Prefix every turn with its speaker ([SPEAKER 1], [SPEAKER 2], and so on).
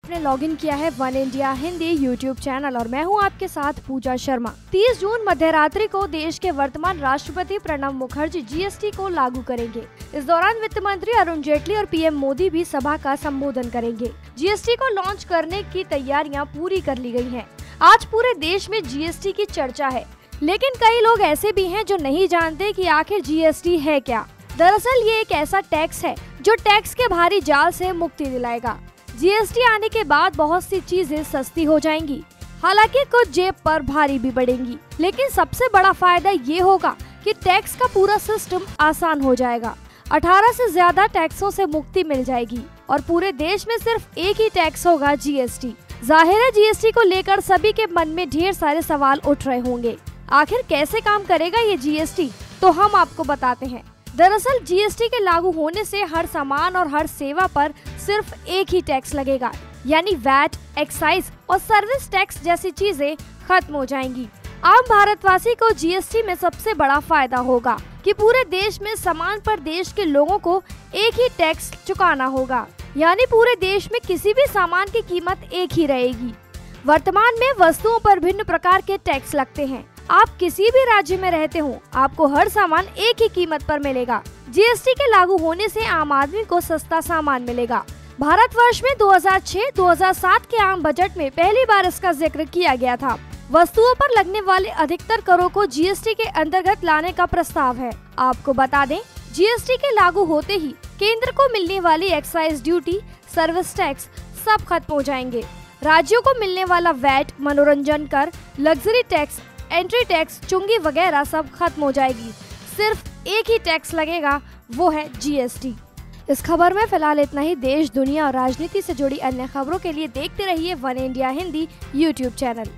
[SPEAKER 1] आपने लॉगिन किया है one India Hindi YouTube channel और मैं हूं आपके साथ पूजा शर्मा। 30 जून मध्यरात्रि को देश के वर्तमान राष्ट्रपति प्रणब मुखर्जी जीएसटी को लागू करेंगे। इस दौरान वित्त मंत्री अरुण जेटली और पीएम मोदी भी सभा का संबोधन करेंगे। जीएसटी को लॉन्च करने की तैयारियां पूरी कर ली गई हैं। आज पूरे देश में जीएसटी की चर्चा है, लेकिन कई लोग ऐसे भी हैं जो नहीं जानते कि आखिर जीएसटी है क्या। दरअसल ये एक ऐसा टैक्स है जो टैक्स के भारी जाल से मुक्ति दिलाएगा। जीएसटी आने के बाद बहुत सी चीजें सस्ती हो जाएंगी, हालांकि कुछ जेब पर भारी भी पड़ेंगी, लेकिन सबसे बड़ा फायदा ये होगा कि टैक्स का पूरा सिस्टम आसान हो जाएगा। 18 से ज्यादा टैक्सों से मुक्ति मिल जाएगी और पूरे देश में सिर्फ एक ही टैक्स होगा, जीएसटी। जाहिर है जीएसटी को लेकर सभी के मन में ढेर सारे सवाल उठ रहे होंगे। आखिर कैसे काम करेगा ये जीएसटी, तो हम आपको बताते हैं। दरअसल जीएसटी के लागू होने से हर सामान और हर सेवा पर सिर्फ एक ही टैक्स लगेगा, यानी वैट, एक्साइज और सर्विस टैक्स जैसी चीजें खत्म हो जाएंगी। आम भारतवासी को जीएसटी में सबसे बड़ा फायदा होगा कि पूरे देश में सामान पर देश के लोगों को एक ही टैक्स चुकाना होगा, यानी पूरे देश में किसी भी सामान की कीमत एक ही रहेगी। वर्तमान में वस्तुओं पर भिन्न प्रकार के टैक्स लगते हैं। आप किसी भी राज्य में रहते हो, आपको हर सामान एक ही कीमत पर मिलेगा। जीएसटी के लागू होने से आम आदमी को सस्ता सामान मिलेगा। भारतवर्ष में 2006-2007 के आम बजट में पहली बार इसका जिक्र किया गया था। वस्तुओं पर लगने वाले अधिकतर करों को जीएसटी के अंतर्गत लाने का प्रस्ताव है। आपको बता दें, जीएसटी के लागू होते ही केंद्र को मिलने वाली एक्साइज ड्यूटी, सर्विस टैक्स सब खत्म हो जाएंगे। राज्यों को मिलने वाला वैट, मनोरंजन कर, लग्जरी टैक्स, एंट्री टैक्स, चुंगी वगैरह सब खत्म हो जाएगी। सिर्फ एक ही टैक्स लगेगा, वो है जीएसटी। इस खबर में फिलहाल इतना ही। देश, दुनिया और राजनीति से जुड़ी अन्य खबरों के लिए देखते रहिए one India Hindi YouTube channel.